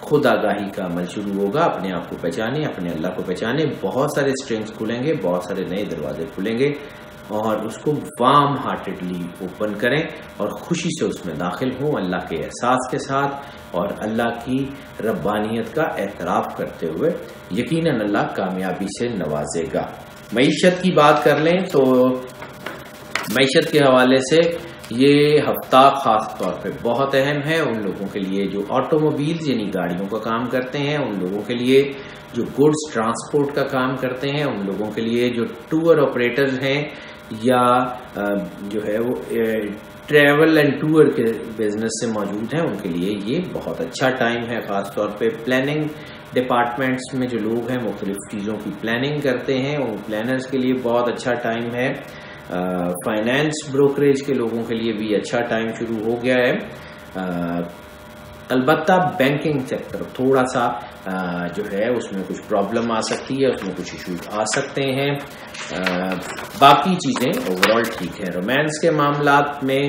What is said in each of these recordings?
خود آگاہی کا عمل شروع ہوگا. اپنے آپ کو پہچانیں, اپنے اللہ کو پہچانیں. بہت سارے اسٹرنگس کھلیں گے, بہت سارے نئے دروازے کھلیں گے, اور اس کو وارم ہارٹیڈلی اوپن کریں اور خوشی سے اس میں داخل ہوں, اللہ کے احساس کے ساتھ اور اللہ کی ربانیت کا اعتراف کرتے ہوئے. یقیناً اللہ کامیابی سے نوازے گا. معیشت کی بات کر لیں تو معیشت کے حوالے سے یہ ہفتہ خاص طور پہ بہت اہم ہے ان لوگوں کے لیے جو آٹو موبائلز یعنی گاڑیوں کا کام کرتے ہیں, ان لوگوں کے لیے جو گڈز ٹرانسپورٹ کا کام کرتے ہیں, ان لوگوں کے لیے جو ٹور آپریٹرز ہیں یا جو ہے وہ ٹریول اینڈ ٹور کے بزنس سے موجود ہیں, ان کے لیے یہ بہت اچھا ٹائم ہے. خاص طور پہ پلاننگ ڈپارٹمنٹس میں جو لوگ ہیں مختلف چیزوں کی پلاننگ کرتے ہیں, ان پلانرز کے لیے بہت اچھا ٹائم ہے. فائنانس بروکریج کے لوگوں کے لیے بھی اچھا ٹائم شروع ہو گیا ہے. البتہ بینکنگ سیکٹر تھوڑا سا جو ہے اس میں کچھ پرابلم آ سکتی ہے, اس میں کچھ ایشوز آ سکتے ہیں. باقی چیزیں اوور آل ٹھیک ہیں. رومانس کے معاملات میں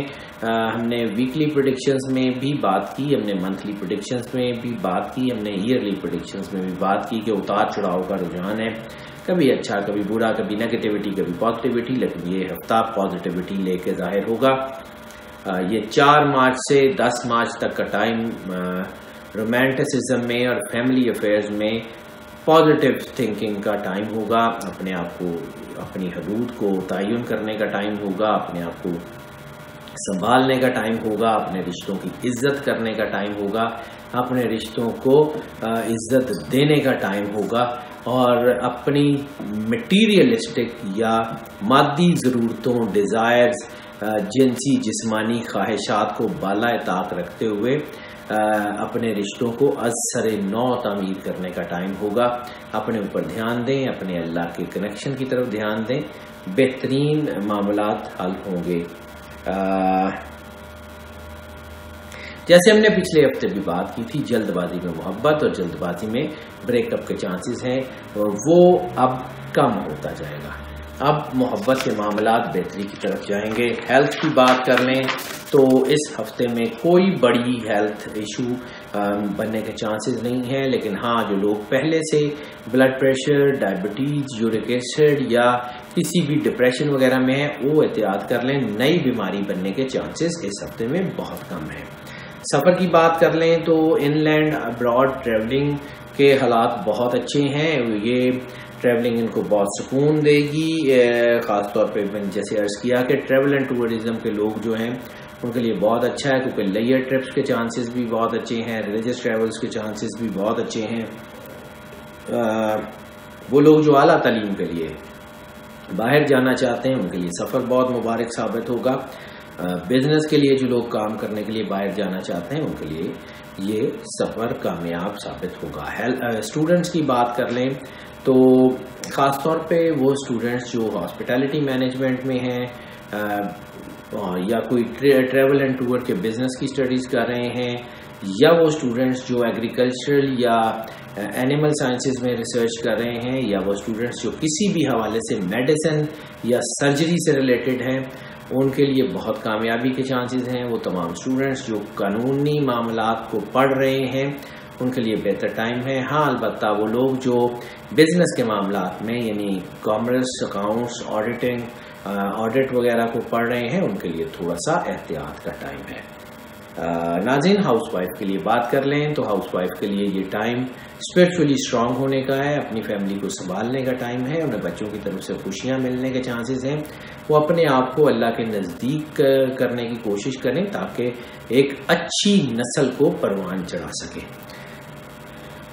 ہم نے ویکلی پریڈکشنز میں بھی بات کی, ہم نے منتھلی پریڈکشنز میں بھی بات کی, ہم نے ایئرلی پریڈکشنز میں بھی بات کی کہ اتار چڑھاؤ کا رجحان ہے, کبھی اچھا کبھی برا, کبھی نیگیٹیوٹی کبھی پازیٹیوٹی, لیکن یہ ہفتہ پازیٹیوٹی لے کے ظاہر ہوگا. یہ 4 مارچ سے 10 مارچ تک کا ٹائم رومانٹسزم میں اور فیملی افیئرز میں پازیٹیو تھنکنگ کا ٹائم ہوگا. اپنے آپ کو اپنی حدود کو تعین کرنے کا ٹائم ہوگا, اپنے آپ کو سنبھالنے کا ٹائم ہوگا, اپنے رشتوں کی عزت کرنے کا ٹائم ہوگا, اپنے رشتوں کو عزت دینے کا ٹائم ہوگا, اور اپنی مٹیریلسٹک یا مادی ضرورتوں, ڈیزائرز, جنسی جسمانی خواہشات کو بالائے طاق رکھتے ہوئے اپنے رشتوں کو از سر نو تعمیر کرنے کا ٹائم ہوگا. اپنے اوپر دھیان دیں, اپنے اللہ کے کنیکشن کی طرف دھیان دیں, بہترین معاملات حل ہوں گے. جیسے ہم نے پچھلے ہفتے بھی بات کی تھی, جلد بازی میں محبت اور جلد بازی میں بریک اپ کے چانسز ہیں, وہ اب کم ہوتا جائے گا. اب محبت کے معاملات بہتری کی طرف جائیں گے. ہیلتھ کی بات کر لیں تو اس ہفتے میں کوئی بڑی ہیلتھ ایشو بننے کے چانسز نہیں ہیں, لیکن ہاں جو لوگ پہلے سے blood pressure, diabetes, uric acid یا کسی بھی ڈپریشن وغیرہ میں ہیں وہ احتیاط کر لیں. نئی بیماری بننے کے چانسز اس ہفتے میں بہت کم ہیں. سفر کی بات کر لیں تو ان لینڈ ابراڈ ٹریولنگ کے حالات بہت اچھے ہیں. یہ ٹریولنگ ان کو بہت سکون دے گی. خاص طور پہ میں جیسے عرض کیا کہ ٹریول اینڈ ٹورزم کے لوگ جو ہیں ان کے لیے بہت اچھا ہے, کیونکہ لیئر ٹرپس کے چانسز بھی بہت اچھے ہیں, ریلیجس ٹریولز کے چانسز بھی بہت اچھے ہیں. وہ لوگ جو اعلیٰ تعلیم کے لیے باہر جانا چاہتے ہیں ان کے لیے سفر بہت مبارک ثابت ہوگا. بزنس کے لیے جو لوگ کام کرنے کے لیے باہر جانا چاہتے ہیں ان کے لیے یہ سفر کامیاب ثابت ہوگا. اسٹوڈنٹس کی بات کر لیں تو خاص طور پہ وہ اسٹوڈنٹس جو ہاسپٹیلٹی مینجمنٹ میں ہیں یا کوئی ٹریول اینڈ ٹور کے بزنس کی اسٹڈیز کر رہے ہیں, یا وہ اسٹوڈنٹس جو ایگریکلچرل یا اینیمل سائنسز میں ریسرچ کر رہے ہیں, یا وہ اسٹوڈنٹس جو کسی بھی حوالے سے میڈیسن یا سرجری سے ریلیٹڈ ہیں, ان کے لیے بہت کامیابی کے چانسز ہیں. وہ تمام اسٹوڈنٹس جو قانونی معاملات کو پڑھ رہے ہیں ان کے لیے بہتر ٹائم ہے. ہاں البتہ وہ لوگ جو بزنس کے معاملات میں یعنی کامرس, اکاؤنٹس, آڈٹ وغیرہ کو پڑھ رہے ہیں ان کے لیے تھوڑا سا احتیاط کا ٹائم ہے. ناظرین, ہاؤس وائف کے لیے بات کر لیں تو ہاؤس وائف کے لیے یہ ٹائم اسپرچولی اسٹرانگ ہونے کا ہے, اپنی فیملی کو سنبھالنے کا ٹائم ہے, انہیں بچوں کی طرف سے خوشیاں ملنے کے چانسز ہیں. وہ اپنے آپ کو اللہ کے نزدیک کرنے کی کوشش کریں تاکہ ایک اچھی نسل کو پروان چڑھا سکیں.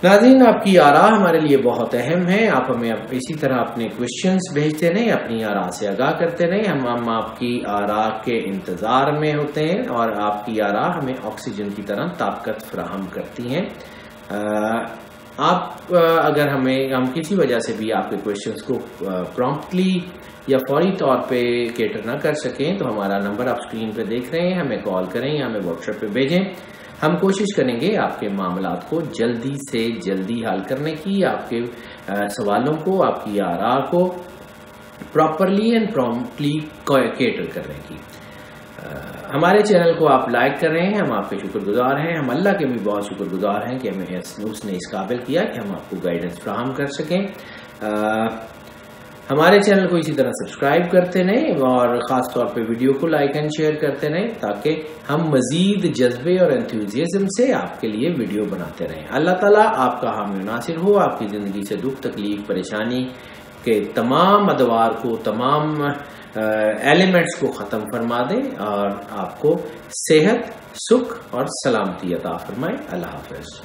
ناظرین, آپ کی آراء ہمارے لیے بہت اہم ہے. آپ ہمیں اسی طرح اپنے کوشچنز بھیجتے رہیں, اپنی آراء سے آگاہ کرتے رہیں. ہم آپ کی آراء کے انتظار میں ہوتے ہیں اور آپ کی آراء ہمیں آکسیجن کی طرح طاقت فراہم کرتی ہیں. آپ اگر ہم کسی وجہ سے بھی آپ کے کوشچنز کو پرومپٹلی یا فوری طور پہ کیٹر نہ کر سکیں تو ہمارا نمبر آپ اسکرین پہ دیکھ رہے ہیں, ہمیں کال کریں یا ہمیں واٹس ایپ پہ بھیجیں. ہم کوشش کریں گے آپ کے معاملات کو جلدی سے جلدی حل کرنے کی, آپ کے سوالوں کو, آپ کی آراء کو پراپرلی اینڈ پرومپٹلی کیٹر کرنے کی. ہمارے چینل کو آپ لائک کر رہے ہیں، ہم آپ کے شکر گزار ہیں. ہم اللہ کے بھی بہت شکر گزار ہیں کہ ہمیں اس نے اس قابل کیا کہ ہم آپ کو گائیڈنس فراہم کر سکیں. ہمارے چینل کو اسی طرح سبسکرائب کرتے رہیں اور خاص طور پہ ویڈیو کو لائک اینڈ شیئر کرتے رہیں تاکہ ہم مزید جذبے اور انتھوزیازم سے آپ کے لیے ویڈیو بناتے رہیں. اللہ تعالیٰ آپ کا حامی و ناصر ہو، آپ کی زندگی سے دکھ تکلیف پریشانی کے تمام ادوار کو، تمام ایلیمنٹس کو ختم فرما دے اور آپ کو صحت، سکھ اور سلامتی عطا فرمائے. اللہ حافظ.